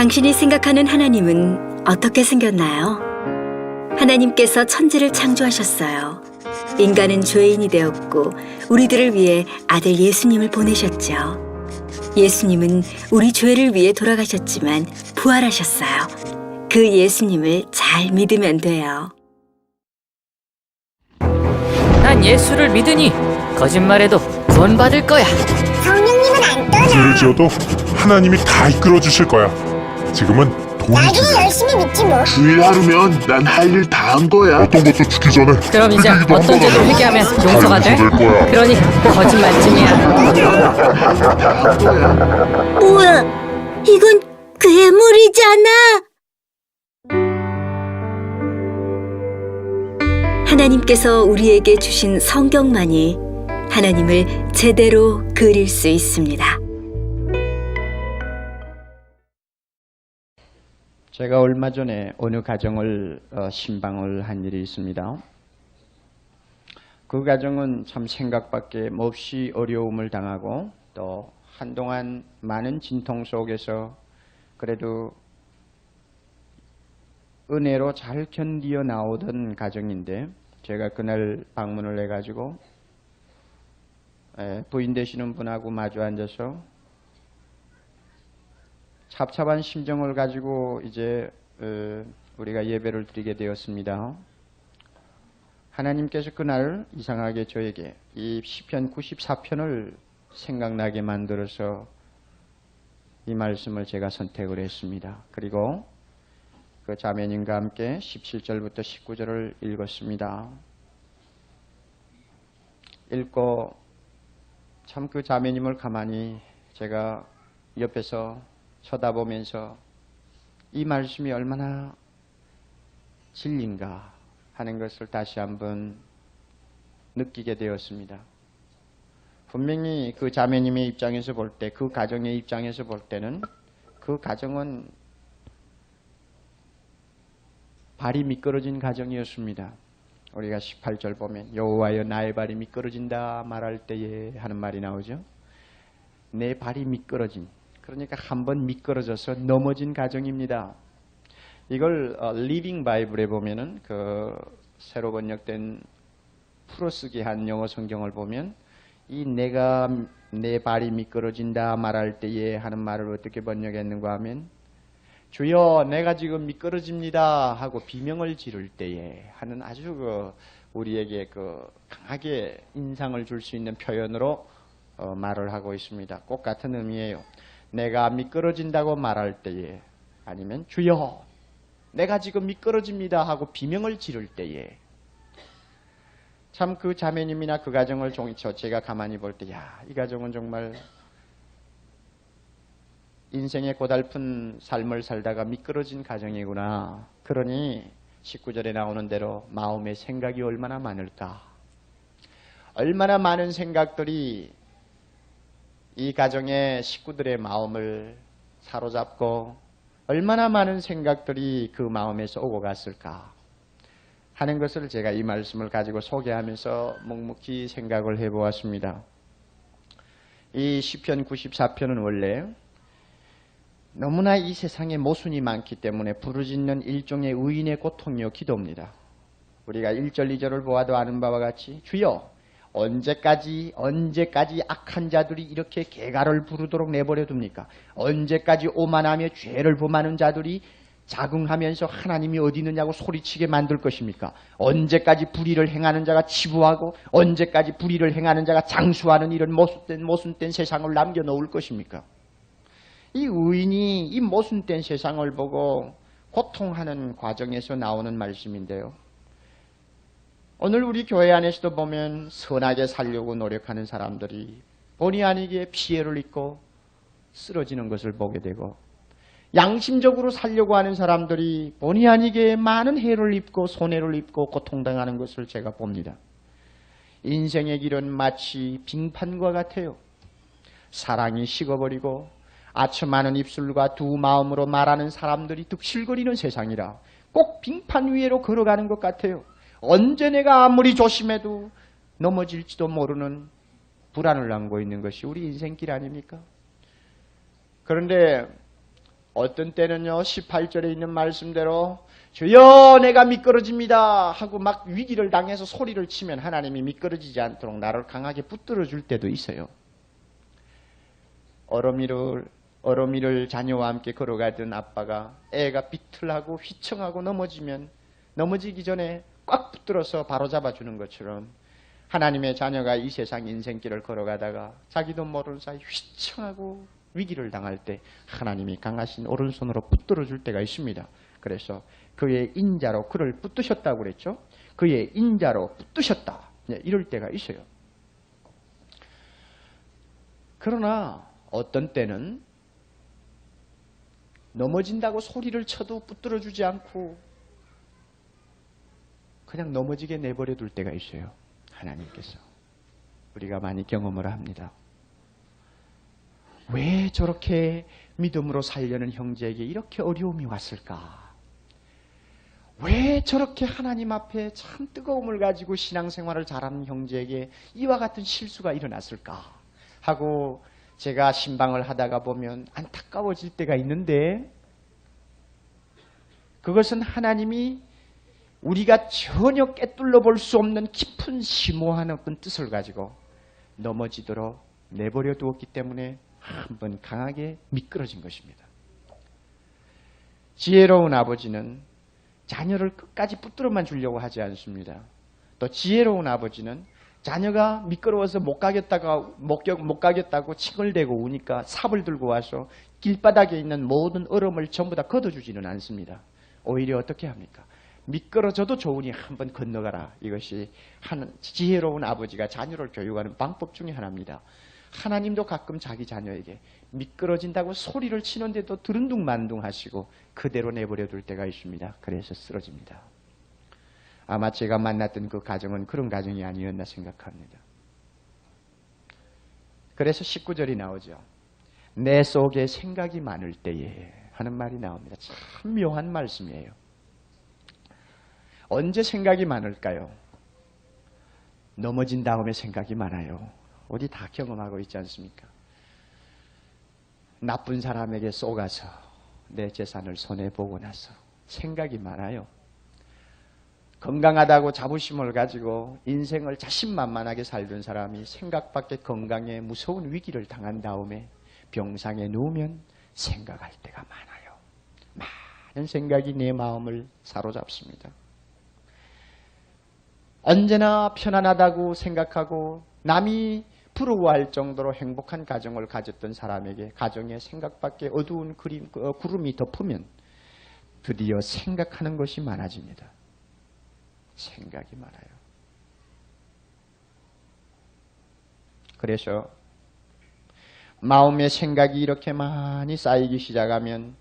당신이 생각하는 하나님은 어떻게 생겼나요? 하나님께서 천지를 창조하셨어요. 인간은 죄인이 되었고 우리들을 위해 아들 예수님을 보내셨죠. 예수님은 우리 죄를 위해 돌아가셨지만 부활하셨어요. 그 예수님을 잘 믿으면 돼요. 난 예수를 믿으니 거짓말해도 구원 받을 거야. 성령님은 안 떠나. 죄를 지어도 하나님이 다 이끌어 주실 거야. 지금은 돈이 나중에 중요해. 열심히 믿지 뭐. 주일 하루면 난 할 일 다 한 거야. 어떤 것도 죽기 전에 그럼 이제 회개기도 어떤 한 죄도 번 회개하면 하고 용서가 다 돼? 용서될 거야. 그러니 거짓말쯤이야. 뭐야? 이건 괴물이잖아. 하나님께서 우리에게 주신 성경만이 하나님을 제대로 그릴 수 있습니다. 제가 얼마 전에 어느 가정을 신방을 한 일이 있습니다. 그 가정은 참 생각밖에 없이 어려움을 당하고 또 한동안 많은 진통 속에서 그래도 은혜로 잘 견디어 나오던 가정인데 제가 그날 방문을 해가지고 부인 되시는 분하고 마주 앉아서 찹찹한 심정을 가지고 이제 우리가 예배를 드리게 되었습니다. 하나님께서 그날 이상하게 저에게 이 시편 94편을 생각나게 만들어서 이 말씀을 제가 선택을 했습니다. 그리고 그 자매님과 함께 17절부터 19절을 읽었습니다. 읽고 참 그 자매님을 가만히 제가 옆에서 쳐다보면서 이 말씀이 얼마나 진리인가 하는 것을 다시 한번 느끼게 되었습니다. 분명히 그 자매님의 입장에서 볼 때, 그 가정의 입장에서 볼 때는 그 가정은 발이 미끄러진 가정이었습니다. 우리가 18절 보면 여호와여 나의 발이 미끄러진다 말할 때에 하는 말이 나오죠. 내 발이 미끄러진, 그러니까 한번 미끄러져서 넘어진 가정입니다. 이걸 리빙 바이블에 보면은 그 새로 번역된 풀어쓰기 한 영어 성경을 보면 이 내가 내 발이 미끄러진다 말할 때에 하는 말을 어떻게 번역했는가 하면 주여 내가 지금 미끄러집니다 하고 비명을 지를 때에 하는 아주 우리에게 강하게 인상을 줄 수 있는 표현으로 말을 하고 있습니다. 꼭 같은 의미예요. 내가 미끄러진다고 말할 때에 아니면 주여 내가 지금 미끄러집니다 하고 비명을 지를 때에 참 그 자매님이나 그 가정을 제가 가만히 볼 때 이 가정은 정말 인생의 고달픈 삶을 살다가 미끄러진 가정이구나. 그러니 19절에 나오는 대로 마음의 생각이 얼마나 많을까. 얼마나 많은 생각들이 이 가정의 식구들의 마음을 사로잡고 얼마나 많은 생각들이 그 마음에서 오고 갔을까 하는 것을 제가 이 말씀을 가지고 소개하면서 묵묵히 생각을 해보았습니다. 이 시편 94편은 원래 너무나 이 세상에 모순이 많기 때문에 부르짖는 일종의 의인의 고통이요 기도입니다. 우리가 1절 2절을 보아도 아는 바와 같이 주여 언제까지 악한 자들이 이렇게 개가를 부르도록 내버려 둡니까? 언제까지 오만하며 죄를 범하는 자들이 자긍하면서 하나님이 어디 있느냐고 소리치게 만들 것입니까? 언제까지 불의를 행하는 자가 치부하고 언제까지 불의를 행하는 자가 장수하는 이런 모순된 세상을 남겨놓을 것입니까? 이 의인이 이 모순된 세상을 보고 고통하는 과정에서 나오는 말씀인데요. 오늘 우리 교회 안에서도 보면 선하게 살려고 노력하는 사람들이 본의 아니게 피해를 입고 쓰러지는 것을 보게 되고 양심적으로 살려고 하는 사람들이 본의 아니게 많은 해를 입고 손해를 입고 고통당하는 것을 제가 봅니다. 인생의 길은 마치 빙판과 같아요. 사랑이 식어버리고 아첨하는 입술과 두 마음으로 말하는 사람들이 득실거리는 세상이라 꼭 빙판 위로 걸어가는 것 같아요. 언제 내가 아무리 조심해도 넘어질지도 모르는 불안을 안고 있는 것이 우리 인생길 아닙니까? 그런데 어떤 때는요 18절에 있는 말씀대로 주여 내가 미끄러집니다 하고 막 위기를 당해서 소리를 치면 하나님이 미끄러지지 않도록 나를 강하게 붙들어 줄 때도 있어요. 어러미를 자녀와 함께 걸어가던 아빠가 애가 비틀하고 휘청하고 넘어지기 전에 꽉 붙들어서 바로잡아 주는 것처럼 하나님의 자녀가 이 세상 인생길을 걸어가다가 자기도 모르는 사이 휘청하고 위기를 당할 때 하나님이 강하신 오른손으로 붙들어 줄 때가 있습니다. 그래서 그의 인자로 그를 붙드셨다고 그랬죠. 그의 인자로 붙드셨다. 이럴 때가 있어요. 그러나 어떤 때는 넘어진다고 소리를 쳐도 붙들어 주지 않고 그냥 넘어지게 내버려 둘 때가 있어요. 하나님께서. 우리가 많이 경험을 합니다. 왜 저렇게 믿음으로 살려는 형제에게 이렇게 어려움이 왔을까? 왜 저렇게 하나님 앞에 참 뜨거움을 가지고 신앙생활을 잘하는 형제에게 이와 같은 실수가 일어났을까? 하고 제가 신방을 하다가 보면 안타까워질 때가 있는데 그것은 하나님이 우리가 전혀 꿰뚫러 볼 수 없는 깊은 심오한 어떤 뜻을 가지고 넘어지도록 내버려 두었기 때문에 한번 강하게 미끄러진 것입니다. 지혜로운 아버지는 자녀를 끝까지 붙들어만 주려고 하지 않습니다. 또 지혜로운 아버지는 자녀가 미끄러워서 못 가겠다고 칭얼대고 우니까 삽을 들고 와서 길바닥에 있는 모든 얼음을 전부 다 걷어주지는 않습니다. 오히려 어떻게 합니까? 미끄러져도 좋으니 한번 건너가라. 이것이 지혜로운 아버지가 자녀를 교육하는 방법 중에 하나입니다. 하나님도 가끔 자기 자녀에게 미끄러진다고 소리를 치는데도 드른둥만둥 하시고 그대로 내버려 둘 때가 있습니다. 그래서 쓰러집니다. 아마 제가 만났던 그 가정은 그런 가정이 아니었나 생각합니다. 그래서 19절이 나오죠. 내 속에 생각이 많을 때에 하는 말이 나옵니다. 참 묘한 말씀이에요. 언제 생각이 많을까요? 넘어진 다음에 생각이 많아요. 우리 다 경험하고 있지 않습니까? 나쁜 사람에게 쏘가서 내 재산을 손해보고 나서 생각이 많아요. 건강하다고 자부심을 가지고 인생을 자신만만하게 살던 사람이 생각 밖의 건강에 무서운 위기를 당한 다음에 병상에 누우면 생각할 때가 많아요. 많은 생각이 내 마음을 사로잡습니다. 언제나 편안하다고 생각하고 남이 부러워할 정도로 행복한 가정을 가졌던 사람에게 가정의 생각밖에 어두운 구름이 덮으면 드디어 생각하는 것이 많아집니다. 생각이 많아요. 그래서 마음의 생각이 이렇게 많이 쌓이기 시작하면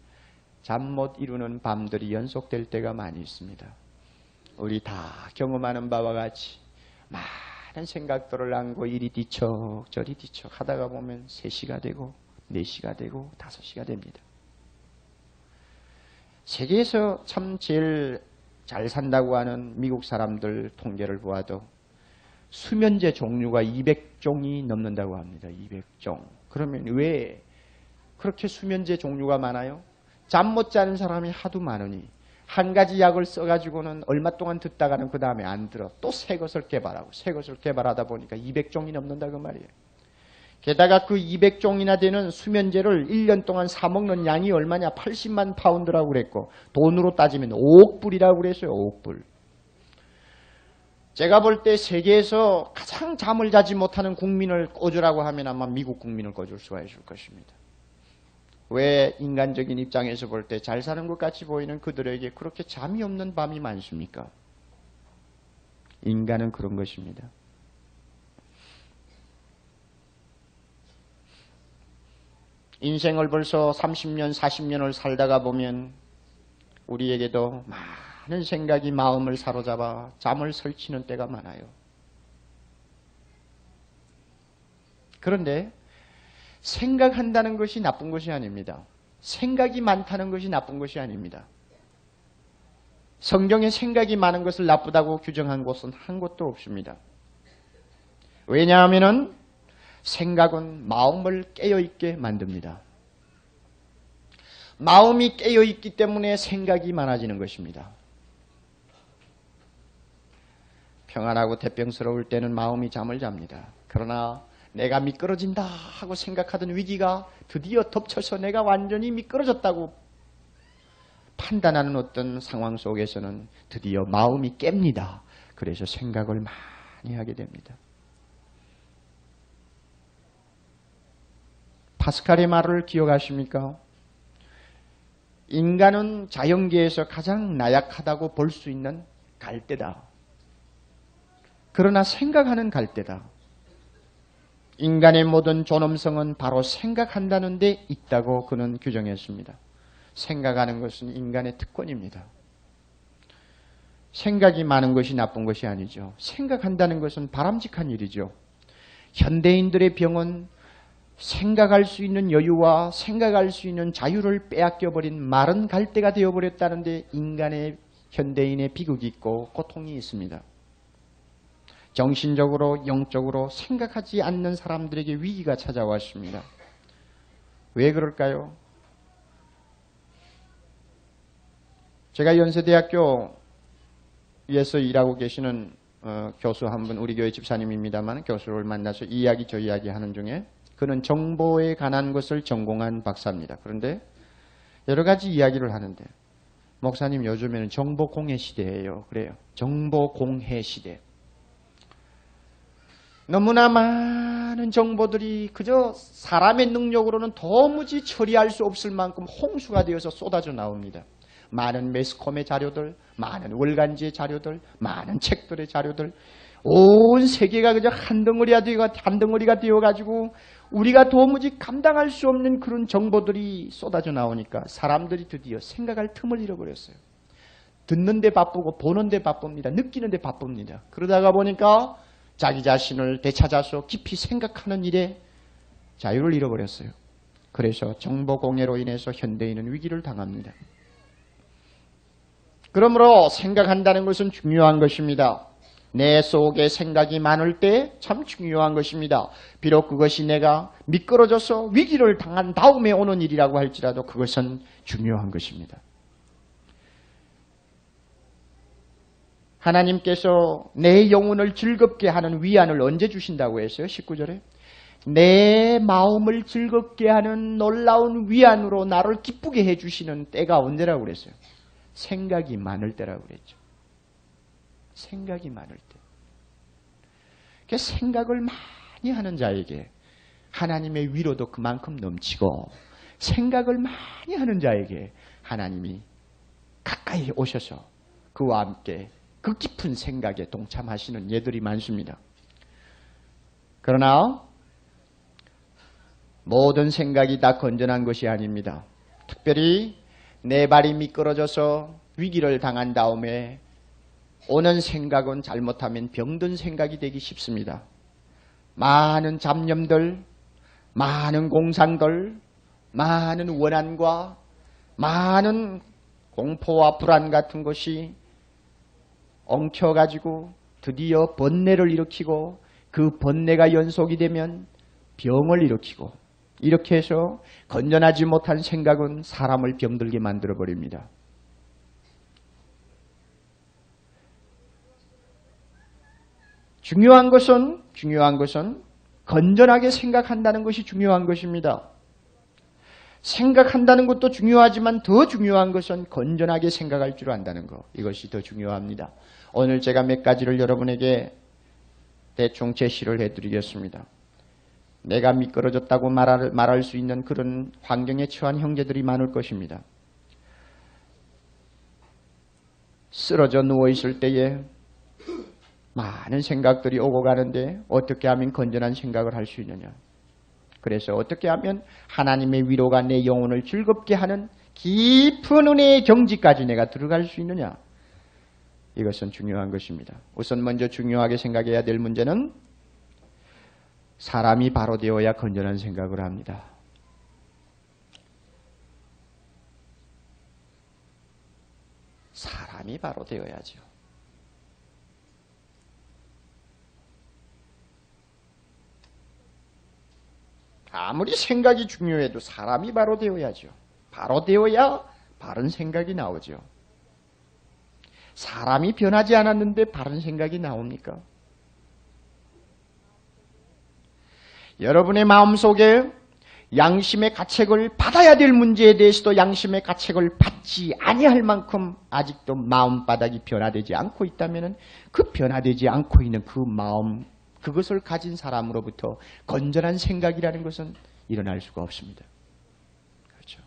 잠 못 이루는 밤들이 연속될 때가 많이 있습니다. 우리 다 경험하는 바와 같이 많은 생각들을 안고 이리 뒤척 저리 뒤척 하다가 보면 3시가 되고 4시가 되고 5시가 됩니다. 세계에서 참 제일 잘 산다고 하는 미국 사람들 통계를 보아도 수면제 종류가 200종이 넘는다고 합니다. 200종. 그러면 왜 그렇게 수면제 종류가 많아요? 잠 못 자는 사람이 하도 많으니 한 가지 약을 써가지고는 얼마 동안 듣다가는 그 다음에 안 들어. 또 새 것을 개발하고 새 것을 개발하다 보니까 200종이 넘는다 그 말이에요. 게다가 그 200종이나 되는 수면제를 1년 동안 사먹는 양이 얼마냐? 80만 파운드라고 그랬고 돈으로 따지면 5억 불이라고 그랬어요. 5억 불. 제가 볼 때 세계에서 가장 잠을 자지 못하는 국민을 꽂으라고 하면 아마 미국 국민을 꽂을 수가 있을 것입니다. 왜 인간적인 입장에서 볼 때 잘 사는 것 같이 보이는 그들에게 그렇게 잠이 없는 밤이 많습니까? 인간은 그런 것입니다. 인생을 벌써 30년, 40년을 살다가 보면 우리에게도 많은 생각이 마음을 사로잡아 잠을 설치는 때가 많아요. 그런데 생각한다는 것이 나쁜 것이 아닙니다. 생각이 많다는 것이 나쁜 것이 아닙니다. 성경에 생각이 많은 것을 나쁘다고 규정한 곳은 한 곳도 없습니다. 왜냐하면 생각은 마음을 깨어있게 만듭니다. 마음이 깨어 있기 때문에 생각이 많아지는 것입니다. 평안하고 대병스러울 때는 마음이 잠을 잡니다. 그러나 내가 미끄러진다 하고 생각하던 위기가 드디어 덮쳐서 내가 완전히 미끄러졌다고 판단하는 어떤 상황 속에서는 드디어 마음이 깹니다. 그래서 생각을 많이 하게 됩니다. 파스칼의 말을 기억하십니까? 인간은 자연계에서 가장 나약하다고 볼 수 있는 갈대다. 그러나 생각하는 갈대다. 인간의 모든 존엄성은 바로 생각한다는 데 있다고 그는 규정했습니다. 생각하는 것은 인간의 특권입니다. 생각이 많은 것이 나쁜 것이 아니죠. 생각한다는 것은 바람직한 일이죠. 현대인들의 병은 생각할 수 있는 여유와 생각할 수 있는 자유를 빼앗겨버린 마른 갈대가 되어버렸다는데 인간의 현대인의 비극이 있고 고통이 있습니다. 정신적으로 영적으로 생각하지 않는 사람들에게 위기가 찾아왔습니다. 왜 그럴까요? 제가 연세대학교에서 일하고 계시는 교수 한 분, 우리 교회 집사님입니다만 교수를 만나서 이 이야기 저 이야기 하는 중에 그는 정보에 관한 것을 전공한 박사입니다. 그런데 여러 가지 이야기를 하는데 목사님 요즘에는 정보공해 시대예요. 그래요. 정보공해 시대. 너무나 많은 정보들이 그저 사람의 능력으로는 도무지 처리할 수 없을 만큼 홍수가 되어서 쏟아져 나옵니다. 많은 매스컴의 자료들, 많은 월간지의 자료들, 많은 책들의 자료들, 온 세계가 그저 한 덩어리가 되어가지고 우리가 도무지 감당할 수 없는 그런 정보들이 쏟아져 나오니까 사람들이 드디어 생각할 틈을 잃어버렸어요. 듣는데 바쁘고 보는데 바쁩니다. 느끼는데 바쁩니다. 그러다가 보니까 자기 자신을 되찾아서 깊이 생각하는 일에 자유를 잃어버렸어요. 그래서 정보공해로 인해서 현대인은 위기를 당합니다. 그러므로 생각한다는 것은 중요한 것입니다. 내 속에 생각이 많을 때 참 중요한 것입니다. 비록 그것이 내가 미끄러져서 위기를 당한 다음에 오는 일이라고 할지라도 그것은 중요한 것입니다. 하나님께서 내 영혼을 즐겁게 하는 위안을 언제 주신다고 했어요? 19절에. 내 마음을 즐겁게 하는 놀라운 위안으로 나를 기쁘게 해주시는 때가 언제라고 그랬어요? 생각이 많을 때라고 그랬죠. 생각이 많을 때. 생각을 많이 하는 자에게 하나님의 위로도 그만큼 넘치고 생각을 많이 하는 자에게 하나님이 가까이 오셔서 그와 함께 그 깊은 생각에 동참하시는 예들이 많습니다. 그러나 모든 생각이 다 건전한 것이 아닙니다. 특별히 내 발이 미끄러져서 위기를 당한 다음에 오는 생각은 잘못하면 병든 생각이 되기 쉽습니다. 많은 잡념들, 많은 공상들, 많은 원한과 많은 공포와 불안 같은 것이 엉켜가지고 드디어 번뇌를 일으키고 그 번뇌가 연속이 되면 병을 일으키고 이렇게 해서 건전하지 못한 생각은 사람을 병들게 만들어버립니다. 중요한 것은 건전하게 생각한다는 것이 중요한 것입니다. 생각한다는 것도 중요하지만 더 중요한 것은 건전하게 생각할 줄 안다는 것. 이것이 더 중요합니다. 오늘 제가 몇 가지를 여러분에게 대충 제시를 해드리겠습니다. 내가 미끄러졌다고 말할 수 있는 그런 환경에 처한 형제들이 많을 것입니다. 쓰러져 누워있을 때에 많은 생각들이 오고 가는데 어떻게 하면 건전한 생각을 할 수 있느냐. 그래서 어떻게 하면 하나님의 위로가 내 영혼을 즐겁게 하는 깊은 은혜의 경지까지 내가 들어갈 수 있느냐. 이것은 중요한 것입니다. 우선 먼저 중요하게 생각해야 될 문제는 사람이 바로 되어야 건전한 생각을 합니다. 사람이 바로 되어야죠. 아무리 생각이 중요해도 사람이 바로 되어야죠. 바로 되어야 바른 생각이 나오죠. 사람이 변하지 않았는데 바른 생각이 나옵니까? 여러분의 마음속에 양심의 가책을 받아야 될 문제에 대해서도 양심의 가책을 받지 아니할 만큼 아직도 마음바닥이 변화되지 않고 있다면 그 변화되지 않고 있는 그 마음, 그것을 가진 사람으로부터 건전한 생각이라는 것은 일어날 수가 없습니다. 그렇죠.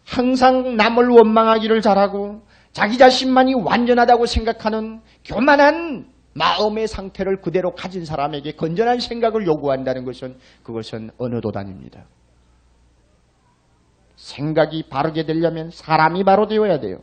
항상 남을 원망하기를 잘하고 자기 자신만이 완전하다고 생각하는 교만한 마음의 상태를 그대로 가진 사람에게 건전한 생각을 요구한다는 것은 그것은 어느 도단입니다. 생각이 바르게 되려면 사람이 바로 되어야 돼요.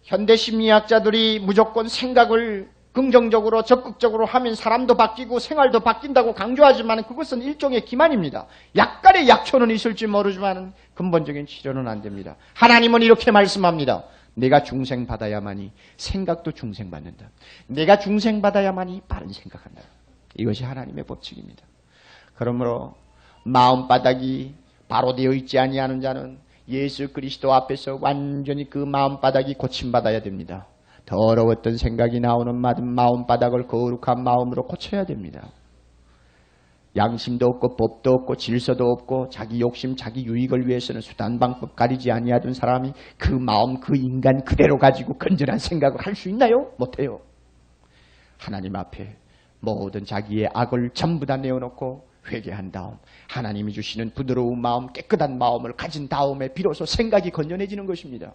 현대 심리학자들이 무조건 생각을 긍정적으로 적극적으로 하면 사람도 바뀌고 생활도 바뀐다고 강조하지만 그것은 일종의 기만입니다. 약간의 약초는 있을지 모르지만 근본적인 치료는 안 됩니다. 하나님은 이렇게 말씀합니다. 내가 중생받아야만이 생각도 중생받는다. 내가 중생받아야만이 바른 생각한다. 이것이 하나님의 법칙입니다. 그러므로 마음바닥이 바로 되어 있지 아니하는 자는 예수 그리스도 앞에서 완전히 그 마음바닥이 고침받아야 됩니다. 더러웠던 생각이 나오는 마음바닥을 거룩한 마음으로 고쳐야 됩니다. 양심도 없고 법도 없고 질서도 없고 자기 욕심 자기 유익을 위해서는 수단 방법 가리지 아니하던 사람이 그 마음 그 인간 그대로 가지고 건전한 생각을 할 수 있나요? 못해요. 하나님 앞에 모든 자기의 악을 전부 다 내어놓고 회개한 다음 하나님이 주시는 부드러운 마음 깨끗한 마음을 가진 다음에 비로소 생각이 건전해지는 것입니다.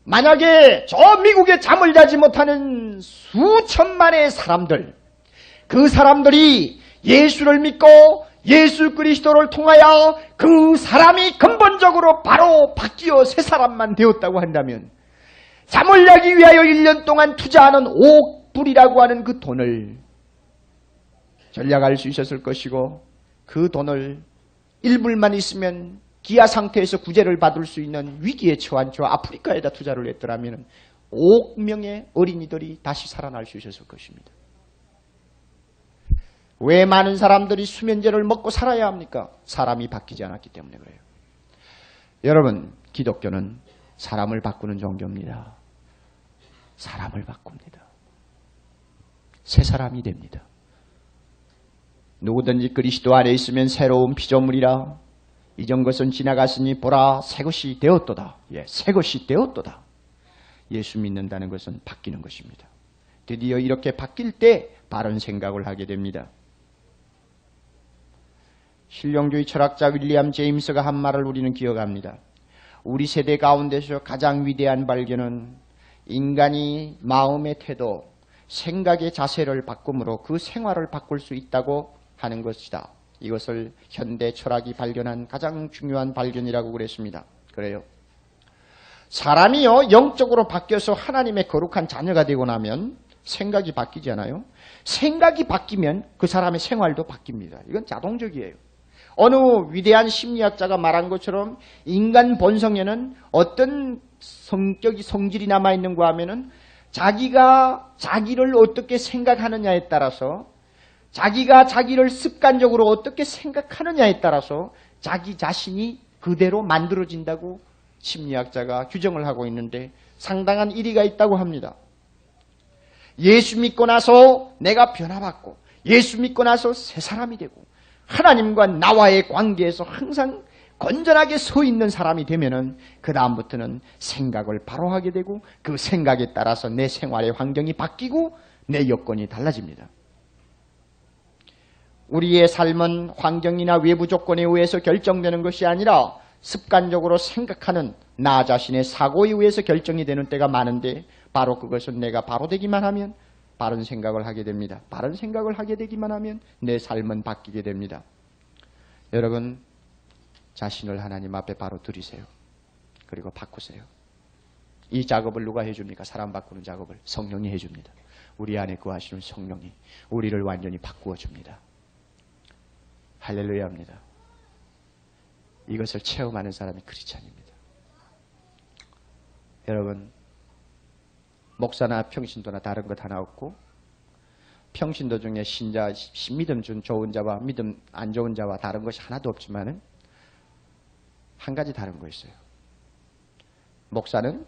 만약에 저 미국에 잠을 자지 못하는 수천만의 사람들, 그 사람들이 예수를 믿고 예수 그리스도를 통하여 그 사람이 근본적으로 바로 바뀌어 새 사람만 되었다고 한다면 잠을 자기 위하여 1년 동안 투자하는 옥불이라고 하는 그 돈을 전략할 수 있었을 것이고 그 돈을 1불만 있으면 기아 상태에서 구제를 받을 수 있는 위기에 처한 저 아프리카에다 투자를 했더라면 5억 명의 어린이들이 다시 살아날 수 있었을 것입니다. 왜 많은 사람들이 수면제를 먹고 살아야 합니까? 사람이 바뀌지 않았기 때문에 그래요. 여러분, 기독교는 사람을 바꾸는 종교입니다. 사람을 바꿉니다. 새 사람이 됩니다. 누구든지 그리스도 안에 있으면 새로운 피조물이라 이전 것은 지나갔으니 보라 새 것이 되었도다. 예, 새 것이 되었도다. 예수 믿는다는 것은 바뀌는 것입니다. 드디어 이렇게 바뀔 때 바른 생각을 하게 됩니다. 실용주의 철학자 윌리엄 제임스가 한 말을 우리는 기억합니다. 우리 세대 가운데서 가장 위대한 발견은 인간이 마음의 태도, 생각의 자세를 바꿈으로 그 생활을 바꿀 수 있다고 하는 것이다. 이것을 현대 철학이 발견한 가장 중요한 발견이라고 그랬습니다. 그래요. 사람이요 영적으로 바뀌어서 하나님의 거룩한 자녀가 되고 나면 생각이 바뀌지 않아요? 생각이 바뀌면 그 사람의 생활도 바뀝니다. 이건 자동적이에요. 어느 위대한 심리학자가 말한 것처럼 인간 본성에는 어떤 성질이 남아있는가 하면은 자기가 자기를 어떻게 생각하느냐에 따라서 자기가 자기를 습관적으로 어떻게 생각하느냐에 따라서 자기 자신이 그대로 만들어진다고 심리학자가 규정을 하고 있는데 상당한 일리가 있다고 합니다. 예수 믿고 나서 내가 변화받고 예수 믿고 나서 새 사람이 되고 하나님과 나와의 관계에서 항상 건전하게 서 있는 사람이 되면은 그 다음부터는 생각을 바로 하게 되고 그 생각에 따라서 내 생활의 환경이 바뀌고 내 여건이 달라집니다. 우리의 삶은 환경이나 외부 조건에 의해서 결정되는 것이 아니라 습관적으로 생각하는 나 자신의 사고에 의해서 결정이 되는 때가 많은데 바로 그것은 내가 바로 되기만 하면 바른 생각을 하게 됩니다. 바른 생각을 하게 되기만 하면 내 삶은 바뀌게 됩니다. 여러분, 자신을 하나님 앞에 바로 들이세요. 그리고 바꾸세요. 이 작업을 누가 해줍니까? 사람 바꾸는 작업을 성령이 해줍니다. 우리 안에 거하시는 성령이 우리를 완전히 바꾸어 줍니다. 할렐루야입니다. 이것을 체험하는 사람이 크리스찬입니다. 여러분, 목사나 평신도나 다른 것 하나 없고 평신도 중에 신자, 믿음 좀 좋은 자와 믿음 안 좋은 자와 다른 것이 하나도 없지만은 한 가지 다른 거 있어요. 목사는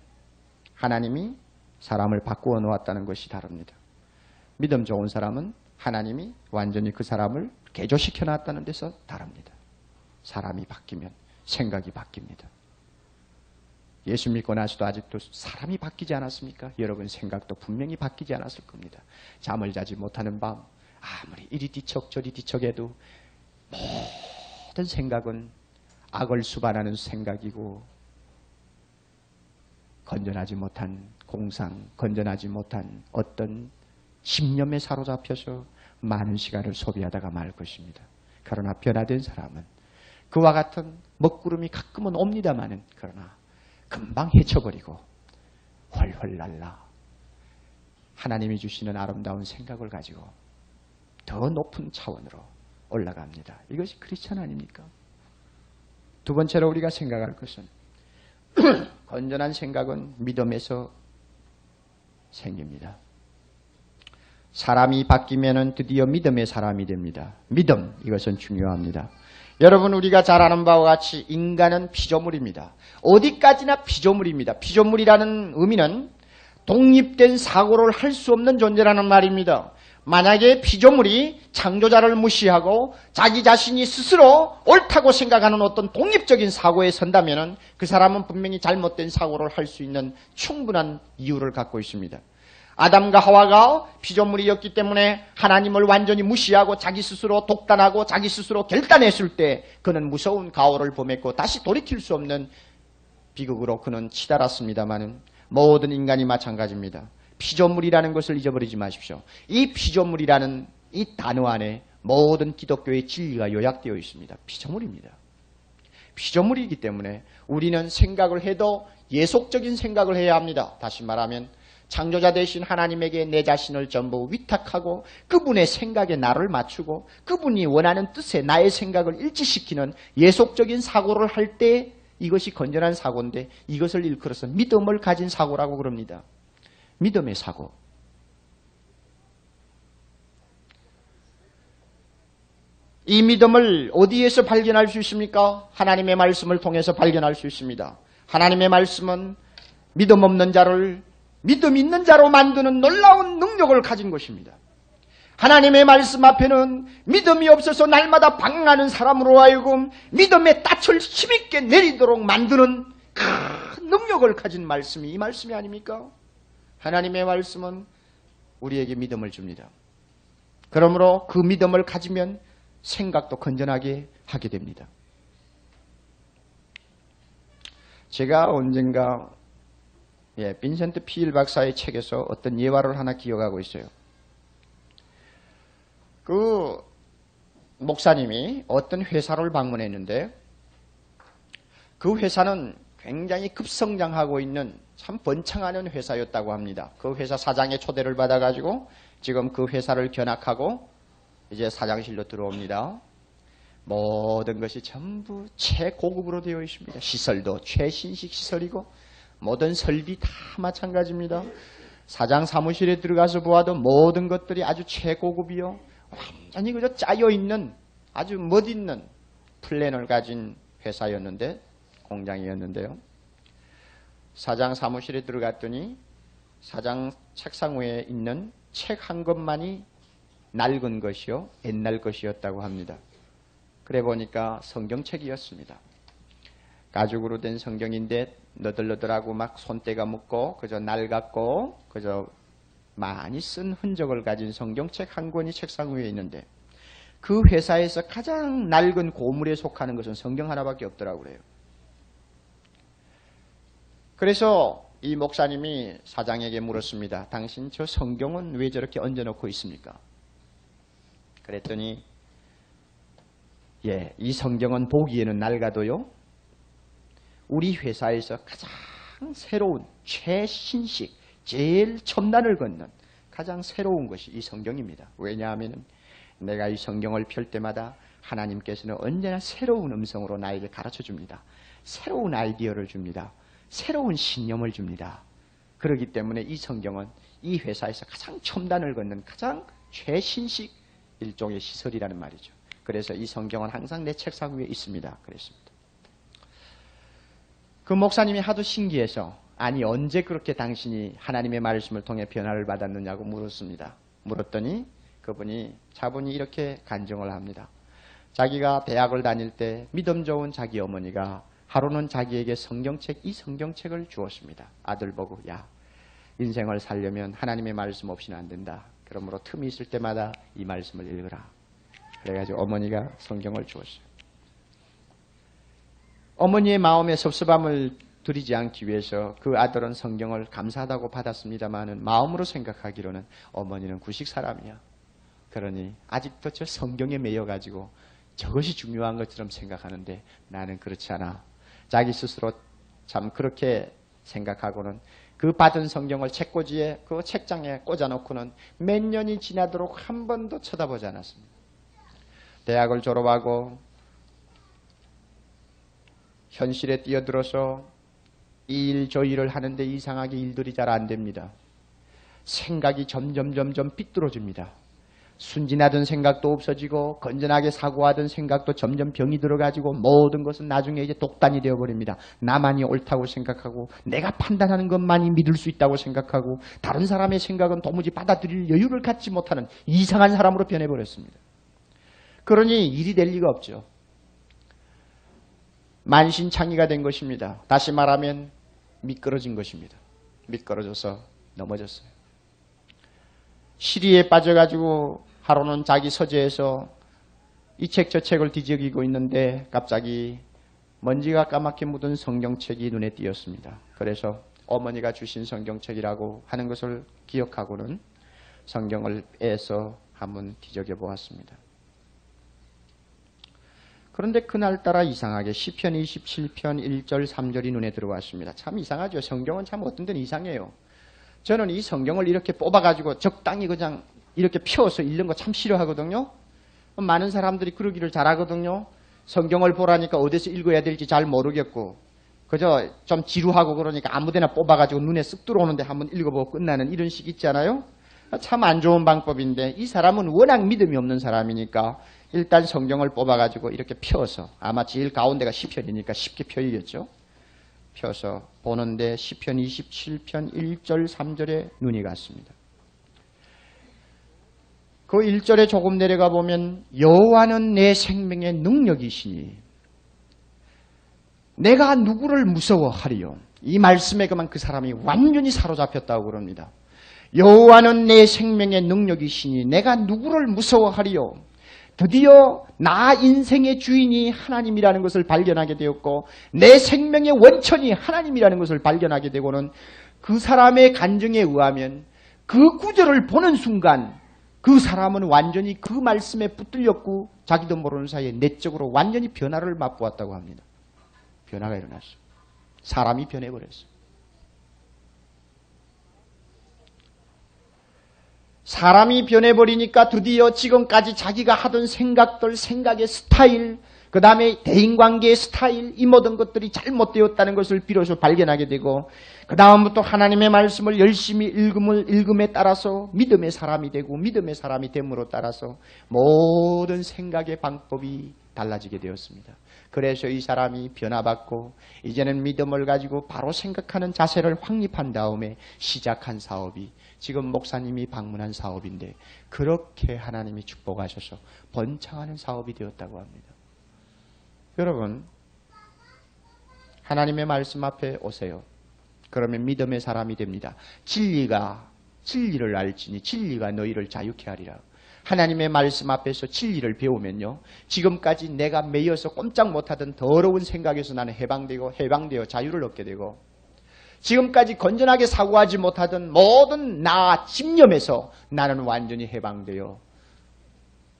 하나님이 사람을 바꾸어 놓았다는 것이 다릅니다. 믿음 좋은 사람은 하나님이 완전히 그 사람을 개조시켜 놨다는 데서 다릅니다. 사람이 바뀌면 생각이 바뀝니다. 예수 믿고 나서도 아직도 사람이 바뀌지 않았습니까? 여러분 생각도 분명히 바뀌지 않았을 겁니다. 잠을 자지 못하는 밤 아무리 이리 뒤척 저리 뒤척해도 모든 생각은 악을 수반하는 생각이고 건전하지 못한 공상, 건전하지 못한 어떤 집념에 사로잡혀서 많은 시간을 소비하다가 말 것입니다. 그러나 변화된 사람은 그와 같은 먹구름이 가끔은 옵니다마는 그러나 금방 헤쳐버리고 훨훨 날라 하나님이 주시는 아름다운 생각을 가지고 더 높은 차원으로 올라갑니다. 이것이 크리스천 아닙니까? 두 번째로 우리가 생각할 것은 건전한 생각은 믿음에서 생깁니다. 사람이 바뀌면 드디어 믿음의 사람이 됩니다. 믿음, 이것은 중요합니다. 여러분 우리가 잘 아는 바와 같이 인간은 피조물입니다. 어디까지나 피조물입니다. 피조물이라는 의미는 독립된 사고를 할 수 없는 존재라는 말입니다. 만약에 피조물이 창조자를 무시하고 자기 자신이 스스로 옳다고 생각하는 어떤 독립적인 사고에 선다면 그 사람은 분명히 잘못된 사고를 할 수 있는 충분한 이유를 갖고 있습니다. 아담과 하와가 피조물이었기 때문에 하나님을 완전히 무시하고 자기 스스로 독단하고 자기 스스로 결단했을 때 그는 무서운 가오를 범했고 다시 돌이킬 수 없는 비극으로 그는 치달았습니다마는 모든 인간이 마찬가지입니다. 피조물이라는 것을 잊어버리지 마십시오. 이 피조물이라는 이 단어 안에 모든 기독교의 진리가 요약되어 있습니다. 피조물입니다. 피조물이기 때문에 우리는 생각을 해도 예속적인 생각을 해야 합니다. 다시 말하면 창조자 되신 하나님에게 내 자신을 전부 위탁하고 그분의 생각에 나를 맞추고 그분이 원하는 뜻에 나의 생각을 일치시키는 예속적인 사고를 할 때 이것이 건전한 사고인데 이것을 일컬어서 믿음을 가진 사고라고 그럽니다. 믿음의 사고. 이 믿음을 어디에서 발견할 수 있습니까? 하나님의 말씀을 통해서 발견할 수 있습니다. 하나님의 말씀은 믿음 없는 자를 믿음 있는 자로 만드는 놀라운 능력을 가진 것입니다. 하나님의 말씀 앞에는 믿음이 없어서 날마다 방황하는 사람으로 하여금 믿음의 닻을 힘있게 내리도록 만드는 큰 능력을 가진 말씀이 이 말씀이 아닙니까? 하나님의 말씀은 우리에게 믿음을 줍니다. 그러므로 그 믿음을 가지면 생각도 건전하게 하게 됩니다. 제가 언젠가 빈센트 피일 박사의 책에서 어떤 예화를 하나 기억하고 있어요. 그 목사님이 어떤 회사를 방문했는데 그 회사는 굉장히 급성장하고 있는 참 번창하는 회사였다고 합니다. 그 회사 사장의 초대를 받아가지고 지금 그 회사를 견학하고 이제 사장실로 들어옵니다. 모든 것이 전부 최고급으로 되어 있습니다. 시설도 최신식 시설이고 모든 설비 다 마찬가지입니다. 사장 사무실에 들어가서 보아도 모든 것들이 아주 최고급이요. 완전히 그저 짜여있는 아주 멋있는 플랜을 가진 회사였는데 공장이었는데요. 사장 사무실에 들어갔더니 사장 책상 위에 있는 책 한 권만이 낡은 것이요. 옛날 것이었다고 합니다. 그래 보니까 성경책이었습니다. 가죽으로 된 성경인데 너덜너덜하고 막 손때가 묻고 그저 낡았고 그저 많이 쓴 흔적을 가진 성경책 한 권이 책상 위에 있는데 그 회사에서 가장 낡은 고물에 속하는 것은 성경 하나밖에 없더라고 그래요. 그래서 이 목사님이 사장에게 물었습니다. 당신 저 성경은 왜 저렇게 얹어놓고 있습니까? 그랬더니 이 성경은 보기에는 낡아도요. 우리 회사에서 가장 새로운 최신식 제일 첨단을 걷는 가장 새로운 것이 이 성경입니다. 왜냐하면 내가 이 성경을 펼 때마다 하나님께서는 언제나 새로운 음성으로 나에게 가르쳐 줍니다. 새로운 아이디어를 줍니다. 새로운 신념을 줍니다. 그렇기 때문에 이 성경은 이 회사에서 가장 첨단을 걷는 가장 최신식 일종의 시설이라는 말이죠. 그래서 이 성경은 항상 내 책상 위에 있습니다. 그랬습니다. 그 목사님이 하도 신기해서 아니 언제 그렇게 당신이 하나님의 말씀을 통해 변화를 받았느냐고 물었습니다. 물었더니 그분이 차분히 이렇게 간증을 합니다. 자기가 대학을 다닐 때 믿음 좋은 자기 어머니가 하루는 자기에게 이 성경책을 주었습니다. 아들 보고 야 인생을 살려면 하나님의 말씀 없이는 안 된다. 그러므로 틈이 있을 때마다 이 말씀을 읽으라. 그래가지고 어머니가 성경을 주었어요. 어머니의 마음에 섭섭함을 드리지 않기 위해서 그 아들은 성경을 감사하다고 받았습니다마는 마음으로 생각하기로는 어머니는 구식 사람이야. 그러니 아직도 저 성경에 매여가지고 저것이 중요한 것처럼 생각하는데 나는 그렇지 않아. 자기 스스로 참 그렇게 생각하고는 그 받은 성경을 책꽂이에 그 책장에 꽂아놓고는 몇 년이 지나도록 한 번도 쳐다보지 않았습니다. 대학을 졸업하고 현실에 뛰어들어서 이 일 저 일을 하는데 이상하게 일들이 잘 안 됩니다. 생각이 점점 삐뚤어집니다. 순진하던 생각도 없어지고 건전하게 사고하던 생각도 점점 병이 들어가지고 모든 것은 나중에 이제 독단이 되어버립니다. 나만이 옳다고 생각하고 내가 판단하는 것만이 믿을 수 있다고 생각하고 다른 사람의 생각은 도무지 받아들일 여유를 갖지 못하는 이상한 사람으로 변해버렸습니다. 그러니 일이 될 리가 없죠. 만신창이가 된 것입니다. 다시 말하면 미끄러진 것입니다. 미끄러져서 넘어졌어요. 시리에 빠져가지고 하루는 자기 서재에서 이 책 저 책을 뒤적이고 있는데 갑자기 먼지가 까맣게 묻은 성경책이 눈에 띄었습니다. 그래서 어머니가 주신 성경책이라고 하는 것을 기억하고는 성경을 빼서 한번 뒤적여 보았습니다. 그런데 그날따라 이상하게 시편 27편 1절 3절이 눈에 들어왔습니다. 참 이상하죠. 성경은 참 어떤 데는 이상해요. 저는 이 성경을 이렇게 뽑아가지고 적당히 그냥 이렇게 펴서 읽는 거 참 싫어하거든요. 많은 사람들이 그러기를 잘하거든요. 성경을 보라니까 어디서 읽어야 될지 잘 모르겠고 그저 좀 지루하고 그러니까 아무데나 뽑아가지고 눈에 쓱 들어오는데 한번 읽어보고 끝나는 이런 식 있잖아요. 참 안 좋은 방법인데 이 사람은 워낙 믿음이 없는 사람이니까 일단 성경을 뽑아가지고 이렇게 펴서 아마 제일 가운데가 시편이니까 쉽게 펴이겠죠. 펴서 보는데 시편 27편 1절 3절에 눈이 갔습니다. 그 1절에 조금 내려가 보면 여호와는 내 생명의 능력이시니 내가 누구를 무서워하리요. 이 말씀에 그만 그 사람이 완전히 사로잡혔다고 그럽니다. 여호와는 내 생명의 능력이시니 내가 누구를 무서워하리요. 드디어 나 인생의 주인이 하나님이라는 것을 발견하게 되었고 내 생명의 원천이 하나님이라는 것을 발견하게 되고는 그 사람의 간증에 의하면 그 구절을 보는 순간 그 사람은 완전히 그 말씀에 붙들렸고 자기도 모르는 사이에 내적으로 완전히 변화를 맛보았다고 합니다. 변화가 일어났어요. 사람이 변해버렸어요. 사람이 변해버리니까 드디어 지금까지 자기가 하던 생각들, 생각의 스타일, 그 다음에 대인관계의 스타일, 이 모든 것들이 잘못되었다는 것을 비로소 발견하게 되고 그 다음부터 하나님의 말씀을 열심히 읽음에 따라서 믿음의 사람이 되고 믿음의 사람이 됨으로 따라서 모든 생각의 방법이 달라지게 되었습니다. 그래서 이 사람이 변화받고 이제는 믿음을 가지고 바로 생각하는 자세를 확립한 다음에 시작한 사업이 지금 목사님이 방문한 사업인데 그렇게 하나님이 축복하셔서 번창하는 사업이 되었다고 합니다. 여러분, 하나님의 말씀 앞에 오세요. 그러면 믿음의 사람이 됩니다. 진리를 알지니 진리가 너희를 자유케 하리라. 하나님의 말씀 앞에서 진리를 배우면요, 지금까지 내가 매여서 꼼짝 못하던 더러운 생각에서 나는 해방되어 자유를 얻게 되고, 지금까지 건전하게 사고하지 못하던 모든 나 집념에서 나는 완전히 해방되어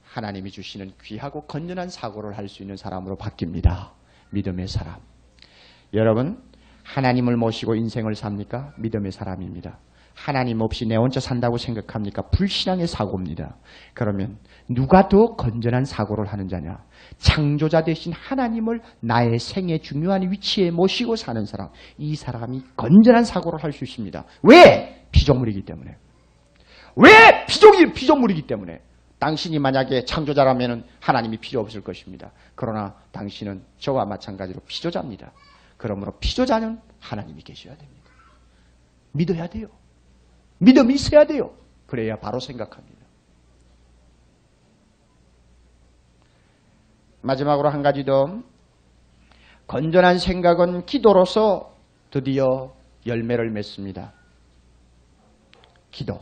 하나님이 주시는 귀하고 건전한 사고를 할 수 있는 사람으로 바뀝니다. 믿음의 사람. 여러분, 하나님을 모시고 인생을 삽니까? 믿음의 사람입니다. 하나님 없이 내 혼자 산다고 생각합니까? 불신앙의 사고입니다. 그러면 누가 더 건전한 사고를 하는 자냐? 창조자 되신 하나님을 나의 생의 중요한 위치에 모시고 사는 사람, 이 사람이 건전한 사고를 할 수 있습니다. 왜? 피조물이기 때문에. 왜? 피조물이기 때문에. 당신이 만약에 창조자라면 하나님이 필요 없을 것입니다. 그러나 당신은 저와 마찬가지로 피조자입니다. 그러므로 피조자는 하나님이 계셔야 됩니다. 믿어야 돼요. 믿음이 있어야 돼요. 그래야 바로 생각합니다. 마지막으로 한 가지 더. 건전한 생각은 기도로서 드디어 열매를 맺습니다. 기도.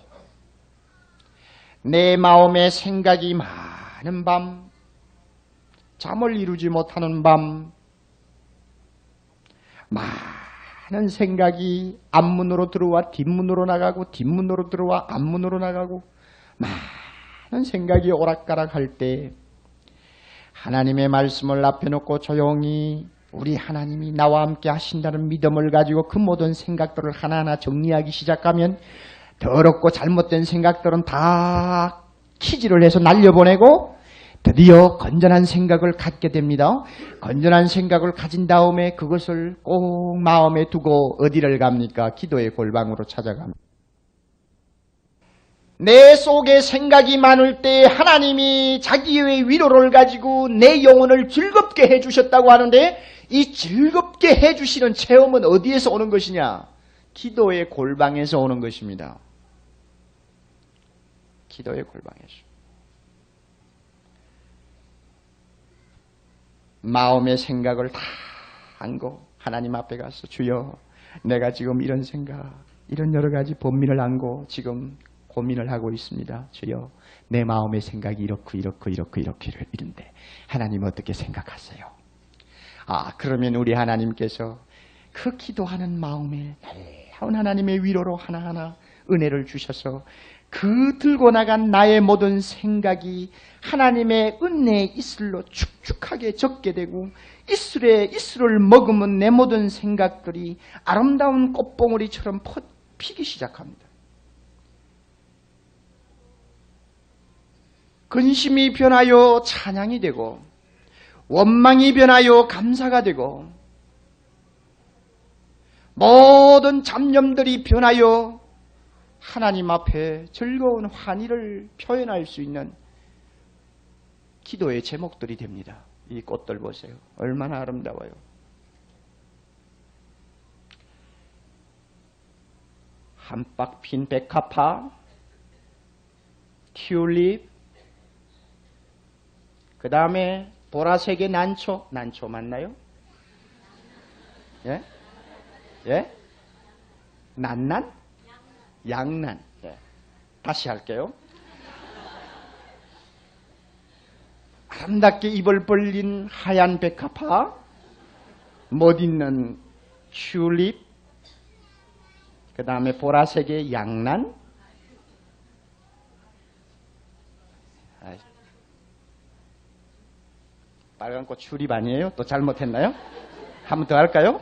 내 마음에 생각이 많은 밤, 잠을 이루지 못하는 밤, 많은 생각이 앞문으로 들어와 뒷문으로 나가고 뒷문으로 들어와 앞문으로 나가고 많은 생각이 오락가락할 때 하나님의 말씀을 앞에 놓고 조용히 우리 하나님이 나와 함께 하신다는 믿음을 가지고 그 모든 생각들을 하나하나 정리하기 시작하면 더럽고 잘못된 생각들은 다 키지를 해서 날려보내고 드디어 건전한 생각을 갖게 됩니다. 건전한 생각을 가진 다음에 그것을 꼭 마음에 두고 어디를 갑니까? 기도의 골방으로 찾아갑니다. 내 속에 생각이 많을 때 하나님이 자기의 위로를 가지고 내 영혼을 즐겁게 해주셨다고 하는데 이 즐겁게 해주시는 체험은 어디에서 오는 것이냐? 기도의 골방에서 오는 것입니다. 기도의 골방에서. 마음의 생각을 다 안고 하나님 앞에 가서 주여 내가 지금 이런 생각, 이런 여러 가지 본민을 안고 지금 고민을 하고 있습니다. 주여 내 마음의 생각이 이런데 하나님 어떻게 생각하세요? 그러면 우리 하나님께서 그 기도하는 마음에 놀라운 하나님의 위로로 하나하나 은혜를 주셔서 그 들고 나간 나의 모든 생각이 하나님의 은혜의 이슬로 축축하게 적게 되고 이슬을 머금은 내 모든 생각들이 아름다운 꽃봉오리처럼 피기 시작합니다. 근심이 변하여 찬양이 되고 원망이 변하여 감사가 되고 모든 잡념들이 변하여 하나님 앞에 즐거운 환희를 표현할 수 있는 기도의 제목들이 됩니다. 이 꽃들 보세요. 얼마나 아름다워요. 한박 핀 백합화, 튤립, 그 다음에 보라색의 난초 맞나요? 예? 예? 난난? 양난. 예. 다시 할게요. 아름답게 입을 벌린 하얀 백합화, 멋있는 튤립, 그 다음에 보라색의 양난, 빨간 꽃 튤립 아니에요? 또 잘못했나요? 한 번 더 할까요?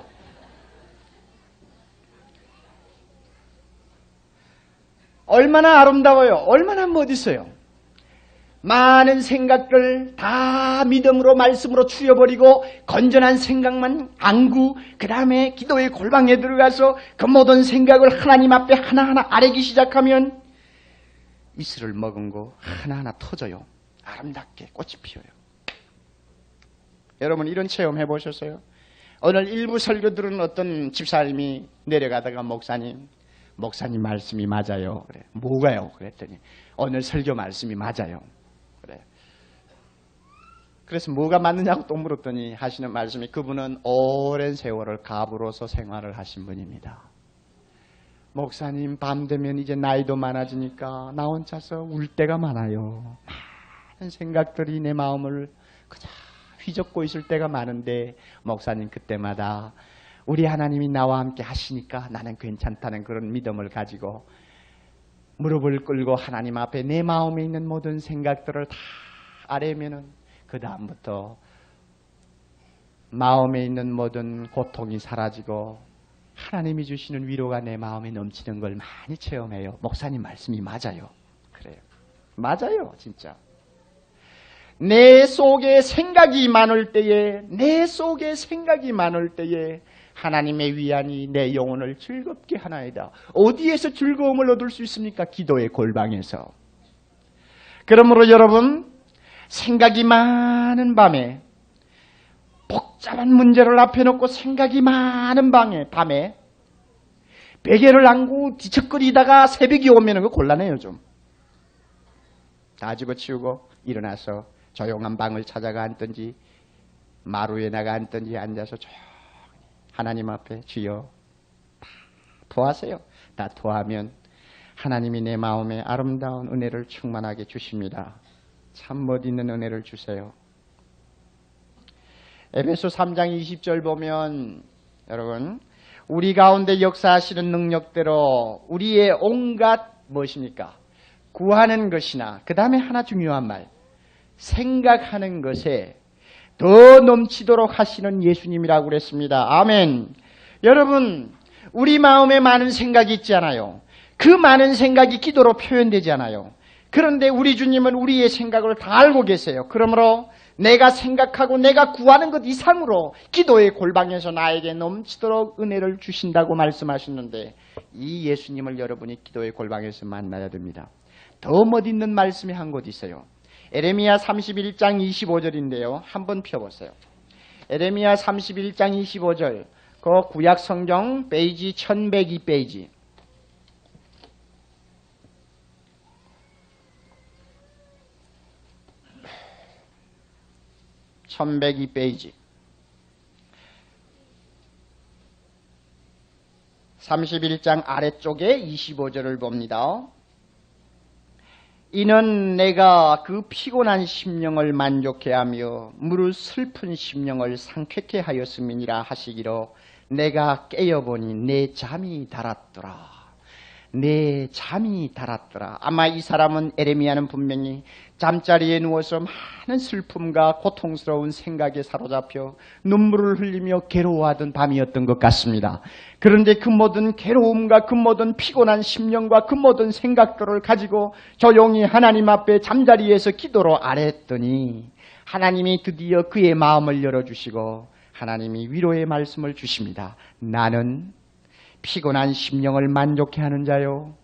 얼마나 아름다워요. 얼마나 멋있어요. 많은 생각들 다 믿음으로 말씀으로 추려버리고 건전한 생각만 안고 그 다음에 기도의 골방에 들어가서 그 모든 생각을 하나님 앞에 하나하나 아뢰기 시작하면 이슬을 머금 거 하나하나 터져요. 아름답게 꽃이 피어요. 여러분 이런 체험 해보셨어요? 오늘 일부 설교 들은 어떤 집사님이 내려가다가 목사님 말씀이 맞아요. 그래. 뭐가요? 그랬더니 오늘 설교 말씀이 맞아요. 그래. 그래서 뭐가 맞느냐고 또 물었더니 하시는 말씀이 그분은 오랜 세월을 가부로서 생활을 하신 분입니다. 목사님 밤 되면 이제 나이도 많아지니까 나 혼자서 울 때가 많아요. 많은 생각들이 내 마음을 그저 휘젓고 있을 때가 많은데 목사님 그때마다 우리 하나님이 나와 함께 하시니까 나는 괜찮다는 그런 믿음을 가지고 무릎을 꿇고 하나님 앞에 내 마음에 있는 모든 생각들을 다 아뢰면은 그 다음부터 마음에 있는 모든 고통이 사라지고 하나님이 주시는 위로가 내 마음에 넘치는 걸 많이 체험해요. 목사님 말씀이 맞아요. 그래요. 맞아요, 진짜. 내 속에 생각이 많을 때에 하나님의 위안이 내 영혼을 즐겁게 하나이다. 어디에서 즐거움을 얻을 수 있습니까? 기도의 골방에서. 그러므로 여러분, 생각이 많은 밤에, 복잡한 문제를 앞에 놓고 생각이 많은 밤에 베개를 안고 뒤척거리다가 새벽이 오면 그 곤란해요. 좀 다 집어치우고 일어나서 조용한 방을 찾아가 앉든지 마루에 나가 앉든지 앉아서 조용히 하나님 앞에 주여 다 토하세요. 다 토하면 하나님이 내 마음에 아름다운 은혜를 충만하게 주십니다. 참 멋있는 은혜를 주세요. 에베소 3장 20절 보면 여러분, 우리 가운데 역사하시는 능력대로 우리의 온갖 무엇입니까? 구하는 것이나, 그 다음에 하나 중요한 말, 생각하는 것에 더 넘치도록 하시는 예수님이라고 그랬습니다. 아멘. 여러분, 우리 마음에 많은 생각이 있지 않아요? 그 많은 생각이 기도로 표현되지 않아요? 그런데 우리 주님은 우리의 생각을 다 알고 계세요. 그러므로 내가 생각하고 내가 구하는 것 이상으로 기도의 골방에서 나에게 넘치도록 은혜를 주신다고 말씀하셨는데, 이 예수님을 여러분이 기도의 골방에서 만나야 됩니다. 더 멋있는 말씀이 한 곳 있어요. 에레미야 31장 25절인데요. 한번 펴보세요. 에레미야 31장 25절, 그 구약 성경 페이지 1102페이지. 1102페이지 31장 아래쪽에 25절을 봅니다. 이는 내가 그 피곤한 심령을 만족해 하며 무릇 슬픈 심령을 상쾌케 하였음이니라 하시기로 내가 깨어보니 내 잠이 달았더라. 내 잠이 달았더라. 아마 이 사람은, 에레미야는 분명히 잠자리에 누워서 많은 슬픔과 고통스러운 생각에 사로잡혀 눈물을 흘리며 괴로워하던 밤이었던 것 같습니다. 그런데 그 모든 괴로움과 그 모든 피곤한 심령과 그 모든 생각들을 가지고 조용히 하나님 앞에 잠자리에서 기도로 아뢰었더니 하나님이 드디어 그의 마음을 열어주시고 하나님이 위로의 말씀을 주십니다. 나는 피곤한 심령을 만족해 하는 자요,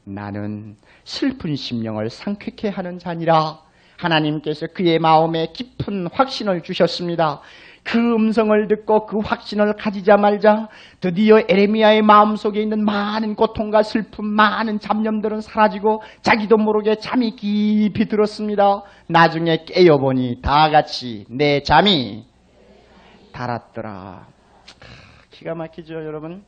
나는 슬픈 심령을 상쾌케 하는 자니라. 하나님께서 그의 마음에 깊은 확신을 주셨습니다. 그 음성을 듣고 그 확신을 가지자 말자 드디어 에레미야의 마음속에 있는 많은 고통과 슬픔, 많은 잡념들은 사라지고 자기도 모르게 잠이 깊이 들었습니다. 나중에 깨어보니 다 같이 내 잠이 달았더라. 기가 막히죠, 여러분?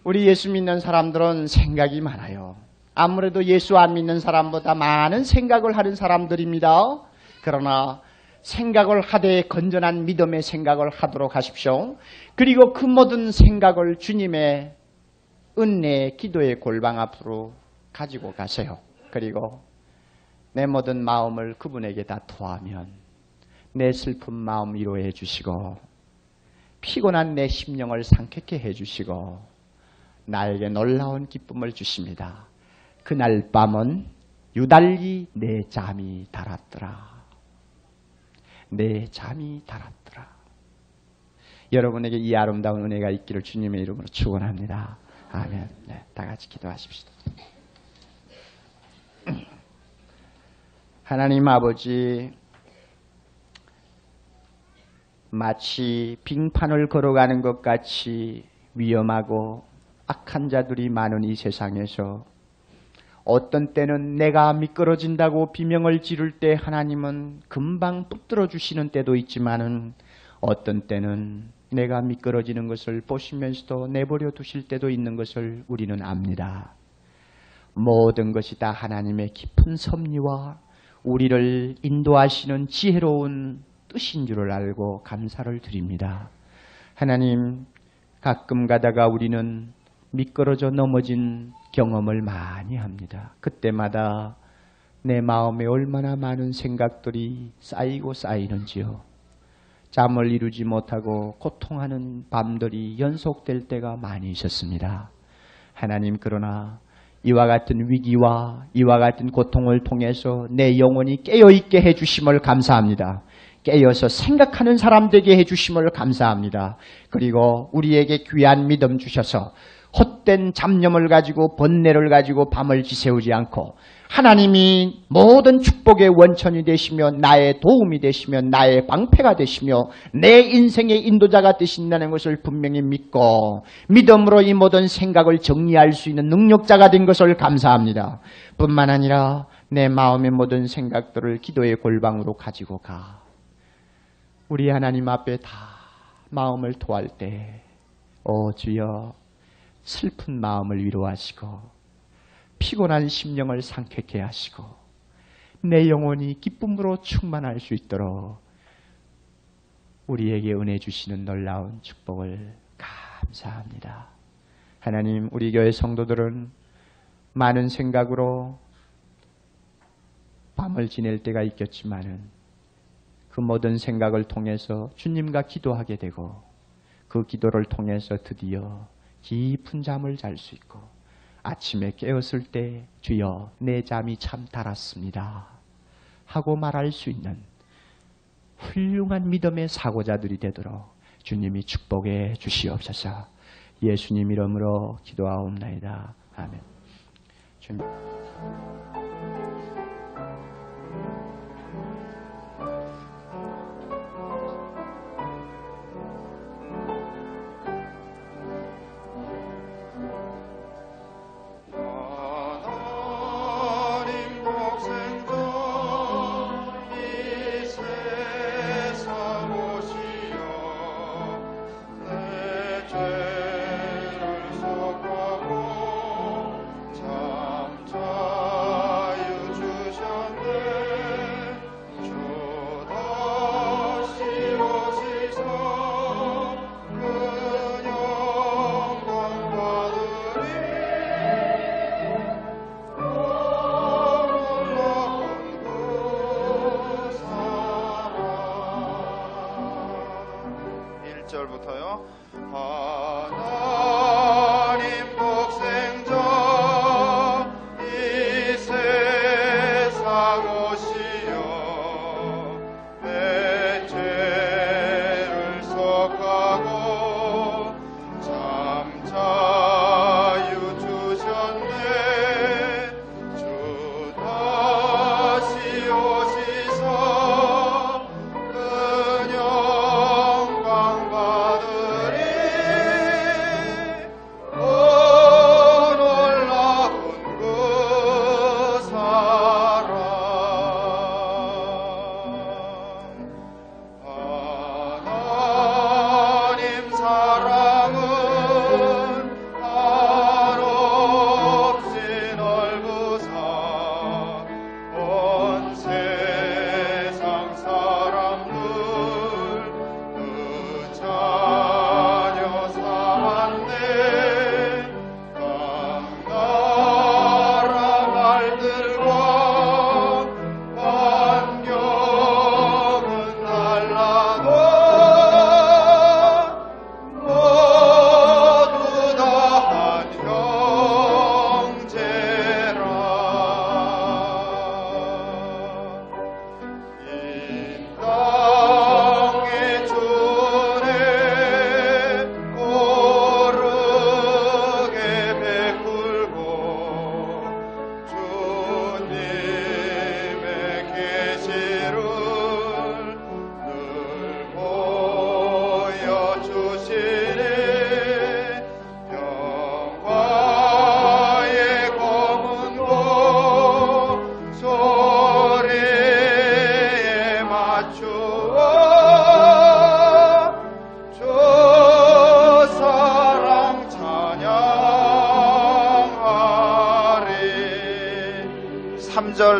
우리 예수 믿는 사람들은 생각이 많아요. 아무래도 예수 안 믿는 사람보다 많은 생각을 하는 사람들입니다. 그러나 생각을 하되 건전한 믿음의 생각을 하도록 하십시오. 그리고 그 모든 생각을 주님의 은혜, 기도의 골방 앞으로 가지고 가세요. 그리고 내 모든 마음을 그분에게 다 토하면 내 슬픈 마음 위로해 주시고 피곤한 내 심령을 상쾌케 해 주시고 나에게 놀라운 기쁨을 주십니다. 그날 밤은 유달리 내 잠이 달았더라. 내 잠이 달았더라. 여러분에게 이 아름다운 은혜가 있기를 주님의 이름으로 축원합니다. 아멘. 네, 다 같이 기도하십시다. 하나님 아버지, 마치 빙판을 걸어가는 것 같이 위험하고 악한 자들이 많은 이 세상에서 어떤 때는 내가 미끄러진다고 비명을 지를 때 하나님은 금방 붙들어 주시는 때도 있지만은 어떤 때는 내가 미끄러지는 것을 보시면서도 내버려 두실 때도 있는 것을 우리는 압니다. 모든 것이 다 하나님의 깊은 섭리와 우리를 인도하시는 지혜로운 뜻인 줄을 알고 감사를 드립니다. 하나님, 가끔 가다가 우리는 미끄러져 넘어진 경험을 많이 합니다. 그때마다 내 마음에 얼마나 많은 생각들이 쌓이고 쌓이는지요. 잠을 이루지 못하고 고통하는 밤들이 연속될 때가 많이 있었습니다. 하나님, 그러나 이와 같은 위기와 이와 같은 고통을 통해서 내 영혼이 깨어있게 해주심을 감사합니다. 깨어서 생각하는 사람 되게 해주심을 감사합니다. 그리고 우리에게 귀한 믿음 주셔서 헛된 잡념을 가지고 번뇌를 가지고 밤을 지새우지 않고 하나님이 모든 축복의 원천이 되시며 나의 도움이 되시며 나의 방패가 되시며 내 인생의 인도자가 되신다는 것을 분명히 믿고 믿음으로 이 모든 생각을 정리할 수 있는 능력자가 된 것을 감사합니다. 뿐만 아니라 내 마음의 모든 생각들을 기도의 골방으로 가지고 가. 우리 하나님 앞에 다 마음을 토할 때 주여 슬픈 마음을 위로하시고 피곤한 심령을 상쾌케 하시고 내 영혼이 기쁨으로 충만할 수 있도록 우리에게 은혜 주시는 놀라운 축복을 감사합니다. 하나님, 우리 교회 성도들은 많은 생각으로 밤을 지낼 때가 있겠지만은 그 모든 생각을 통해서 주님과 기도하게 되고 그 기도를 통해서 드디어 깊은 잠을 잘 수 있고 아침에 깨었을 때 주여 내 잠이 참 달았습니다 하고 말할 수 있는 훌륭한 믿음의 사고자들이 되도록 주님이 축복해 주시옵소서. 예수님 이름으로 기도하옵나이다. 아멘. 주님. 하나님 독생자 이 세상 오시어 내 죄를 속하고 참 자유 주셨네. 주 다시 오시서 그 영광 받으리.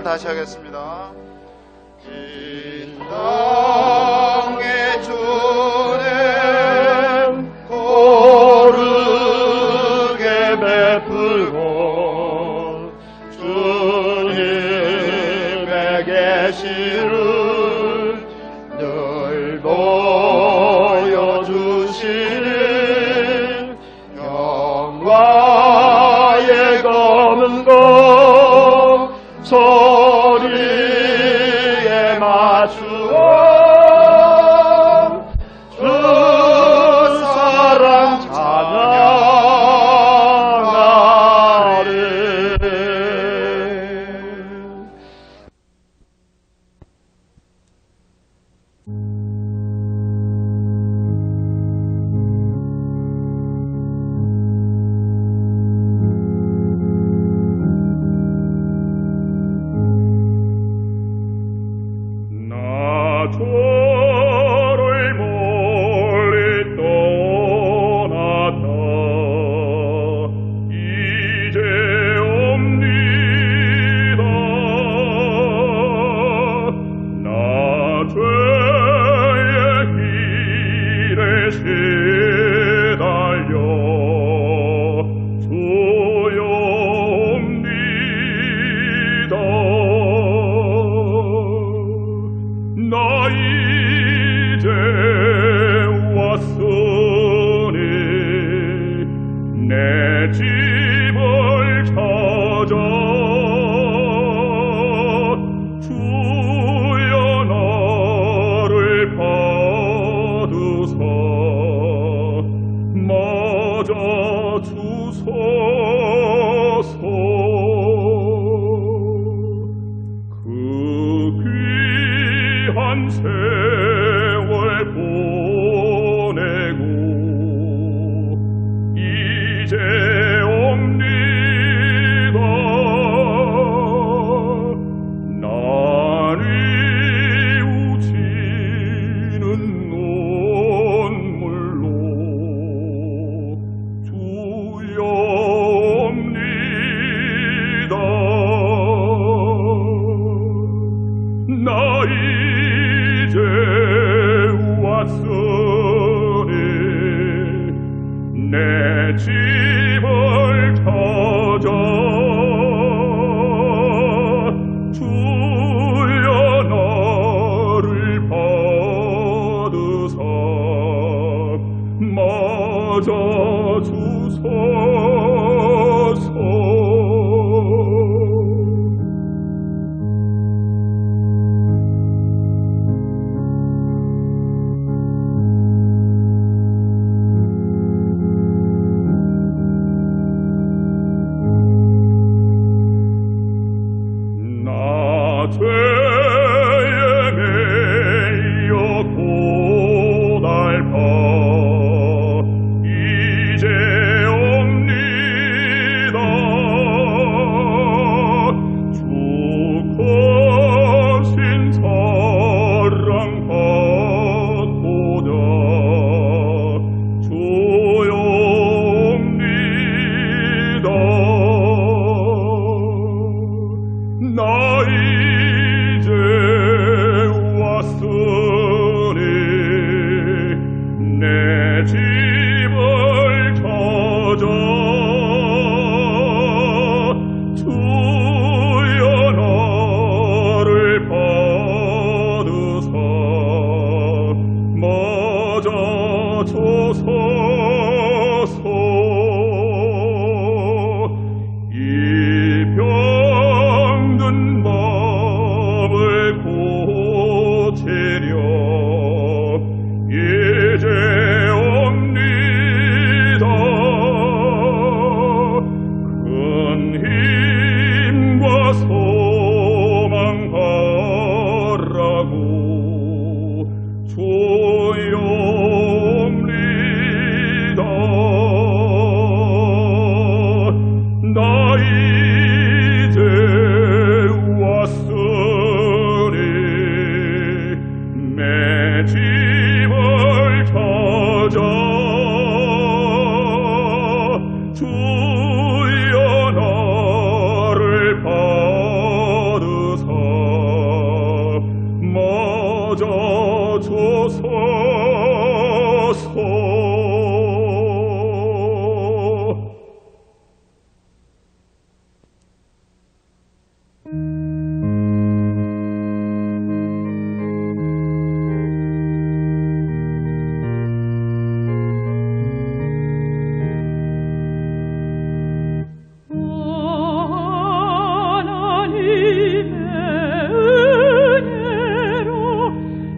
다시 하겠습니다. 이 땅의 주님 고르게 베풀고 주님의 계시를 늘 보여주시는 영광의 검은 것 소리에 맞추어 한 세월 보내고 이제 옵니다. 날이 우치는 눈물로 두려옵니다. 나 이제 왔으니 내 집을 찾아 주여 나를 받으사 맞아 주소서. 나 죄에 매여 고달파 이제 옵니다. 주 거신 사랑 받고자 주여 옵니다. 나 이제 왔으니 내 집을 찾아 주여 나를 받으사 맞아 주소서. 이 병든 마음을 고치려 이제 옵니다. 큰 힘과 소망하라고 주여 옵니다. 나 이제 왔으니 내 집을 찾아 주여 나를 받으사 맞아 주소서. 하나님의 은혜로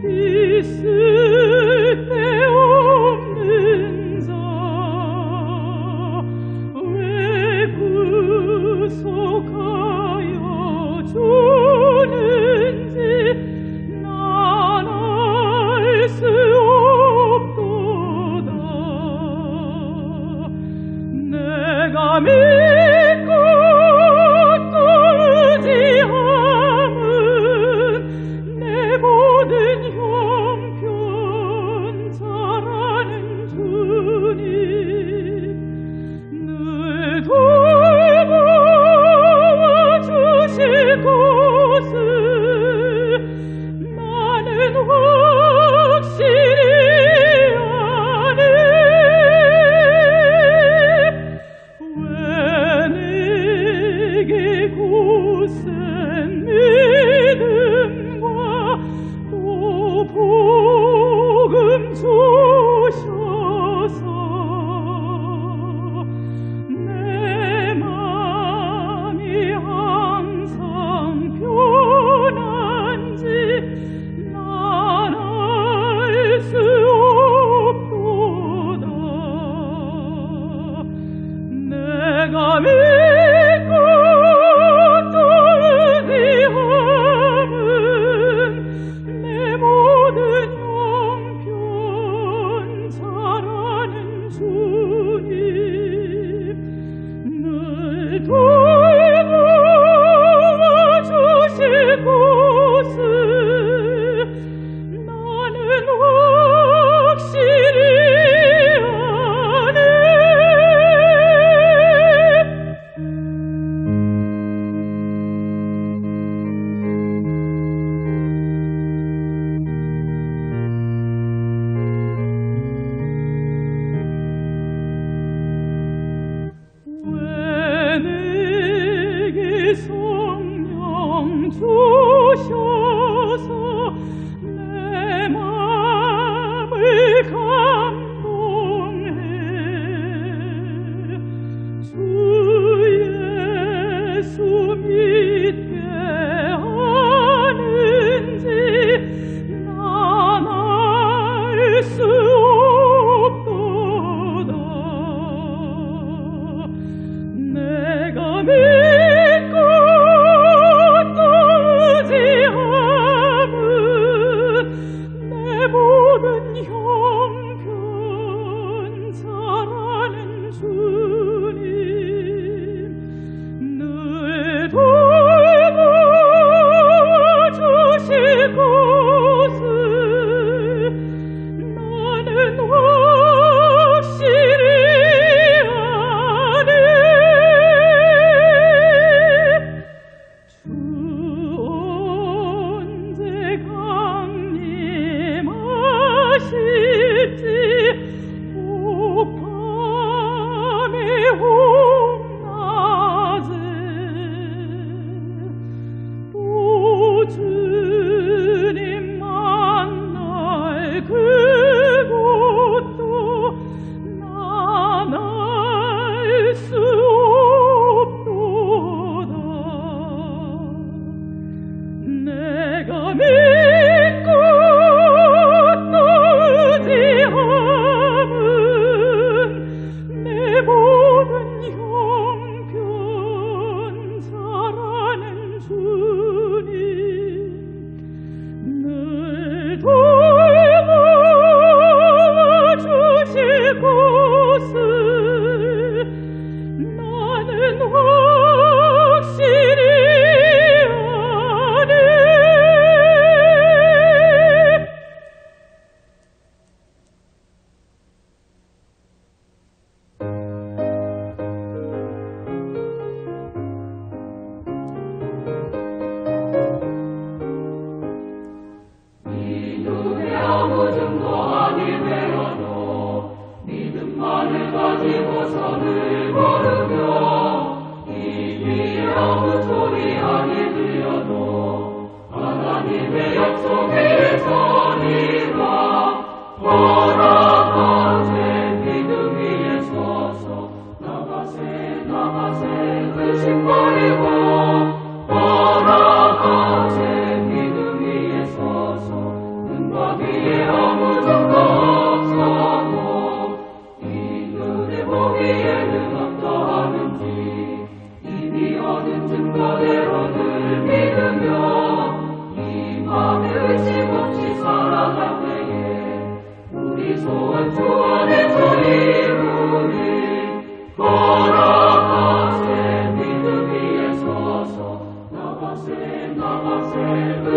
있을 때 없는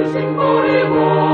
의심 버리고